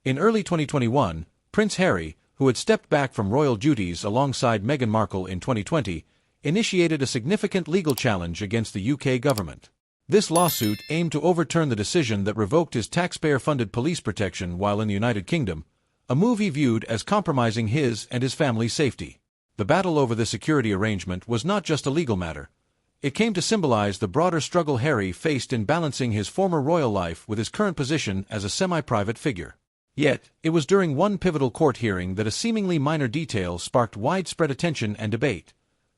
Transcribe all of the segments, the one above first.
In early 2021, Prince Harry, who had stepped back from royal duties alongside Meghan Markle in 2020, initiated a significant legal challenge against the UK government. This lawsuit aimed to overturn the decision that revoked his taxpayer-funded police protection while in the United Kingdom, a move he viewed as compromising his and his family's safety. The battle over the security arrangement was not just a legal matter. It came to symbolize the broader struggle Harry faced in balancing his former royal life with his current position as a semi-private figure. Yet, it was during one pivotal court hearing that a seemingly minor detail sparked widespread attention and debate.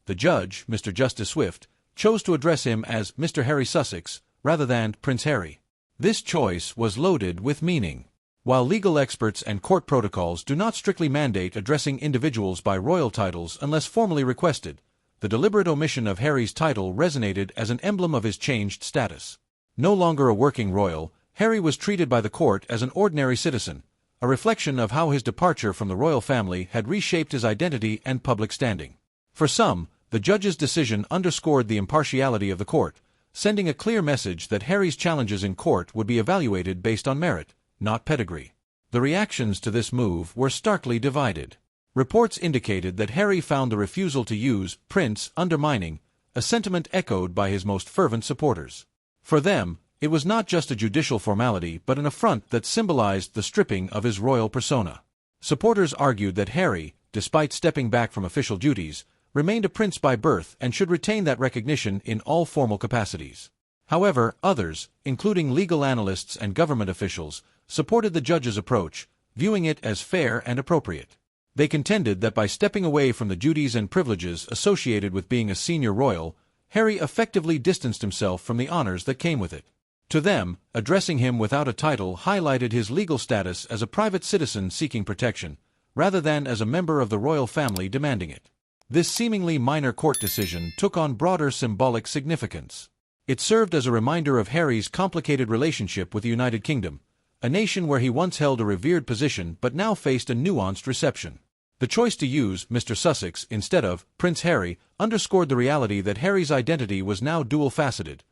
The judge, Mr. Justice Swift, chose to address him as Mr. Harry Sussex, rather than Prince Harry. This choice was loaded with meaning. While legal experts and court protocols do not strictly mandate addressing individuals by royal titles unless formally requested, the deliberate omission of Harry's title resonated as an emblem of his changed status. No longer a working royal, Harry was treated by the court as an ordinary citizen, a reflection of how his departure from the royal family had reshaped his identity and public standing. For some, the judge's decision underscored the impartiality of the court, sending a clear message that Harry's challenges in court would be evaluated based on merit, not pedigree. The reactions to this move were starkly divided. Reports indicated that Harry found the refusal to use "Prince" undermining, a sentiment echoed by his most fervent supporters. For them, it was not just a judicial formality but an affront that symbolized the stripping of his royal persona. Supporters argued that Harry, despite stepping back from official duties, remained a prince by birth and should retain that recognition in all formal capacities. However, others, including legal analysts and government officials, supported the judge's approach, viewing it as fair and appropriate. They contended that by stepping away from the duties and privileges associated with being a senior royal, Harry effectively distanced himself from the honors that came with it. To them, addressing him without a title highlighted his legal status as a private citizen seeking protection, rather than as a member of the royal family demanding it. This seemingly minor court decision took on broader symbolic significance. It served as a reminder of Harry's complicated relationship with the United Kingdom, a nation where he once held a revered position but now faced a nuanced reception. The choice to use Mr. Sussex instead of Prince Harry underscored the reality that Harry's identity was now dual-faceted,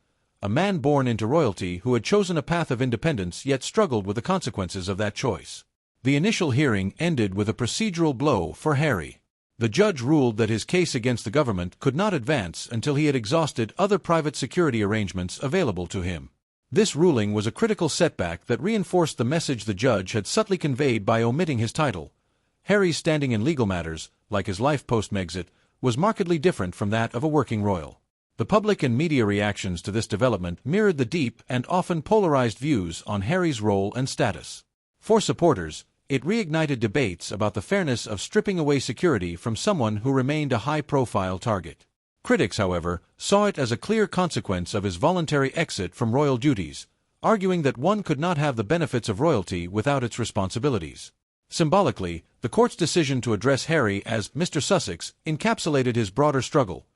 a man born into royalty who had chosen a path of independence yet struggled with the consequences of that choice. The initial hearing ended with a procedural blow for Harry. The judge ruled that his case against the government could not advance until he had exhausted other private security arrangements available to him. This ruling was a critical setback that reinforced the message the judge had subtly conveyed by omitting his title. Harry's standing in legal matters, like his life post-Megxit, was markedly different from that of a working royal. The public and media reactions to this development mirrored the deep and often polarized views on Harry's role and status. For supporters, it reignited debates about the fairness of stripping away security from someone who remained a high-profile target. Critics, however, saw it as a clear consequence of his voluntary exit from royal duties, arguing that one could not have the benefits of royalty without its responsibilities. Symbolically, the court's decision to address Harry as Mr. Sussex encapsulated his broader struggle,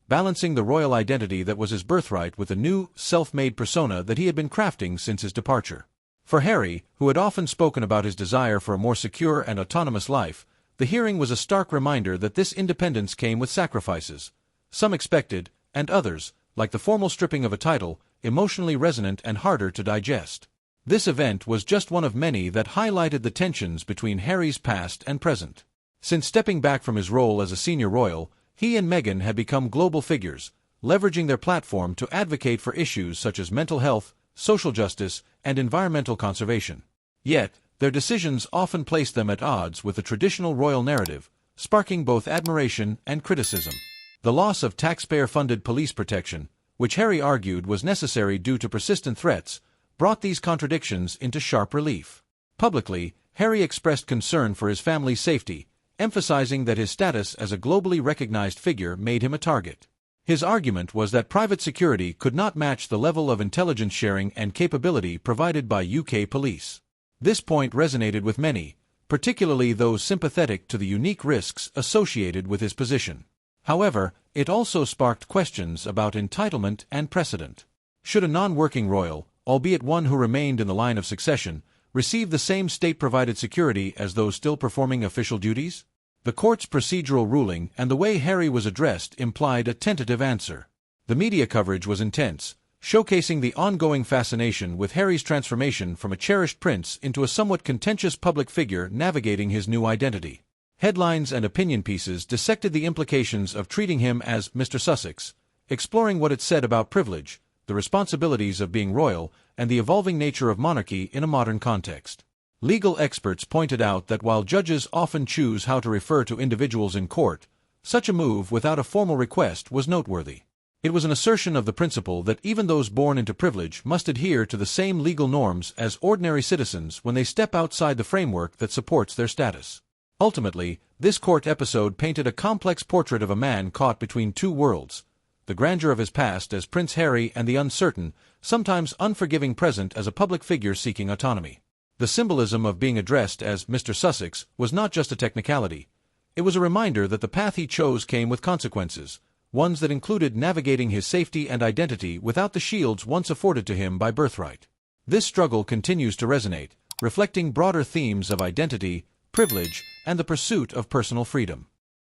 balancing the royal identity that was his birthright with the new, self-made persona that he had been crafting since his departure. For Harry, who had often spoken about his desire for a more secure and autonomous life, the hearing was a stark reminder that this independence came with sacrifices, some expected, and others, like the formal stripping of a title, emotionally resonant and harder to digest. This event was just one of many that highlighted the tensions between Harry's past and present. Since stepping back from his role as a senior royal, he and Meghan had become global figures, leveraging their platform to advocate for issues such as mental health, social justice, and environmental conservation. Yet, their decisions often placed them at odds with the traditional royal narrative, sparking both admiration and criticism. The loss of taxpayer-funded police protection, which Harry argued was necessary due to persistent threats, brought these contradictions into sharp relief. Publicly, Harry expressed concern for his family's safety, emphasizing that his status as a globally recognized figure made him a target. His argument was that private security could not match the level of intelligence sharing and capability provided by UK police. This point resonated with many, particularly those sympathetic to the unique risks associated with his position. However, it also sparked questions about entitlement and precedent. Should a non-working royal, albeit one who remained in the line of succession, receive the same state-provided security as those still performing official duties? The court's procedural ruling and the way Harry was addressed implied a tentative answer. The media coverage was intense, showcasing the ongoing fascination with Harry's transformation from a cherished prince into a somewhat contentious public figure navigating his new identity. Headlines and opinion pieces dissected the implications of treating him as Mr. Sussex, exploring what it said about privilege, the responsibilities of being royal, and the evolving nature of monarchy in a modern context. Legal experts pointed out that while judges often choose how to refer to individuals in court, such a move without a formal request was noteworthy. It was an assertion of the principle that even those born into privilege must adhere to the same legal norms as ordinary citizens when they step outside the framework that supports their status. Ultimately, this court episode painted a complex portrait of a man caught between two worlds, the grandeur of his past as Prince Harry and the uncertain, sometimes unforgiving present as a public figure seeking autonomy. The symbolism of being addressed as Mr. Sussex was not just a technicality. It was a reminder that the path he chose came with consequences, ones that included navigating his safety and identity without the shields once afforded to him by birthright. This struggle continues to resonate, reflecting broader themes of identity, privilege, and the pursuit of personal freedom.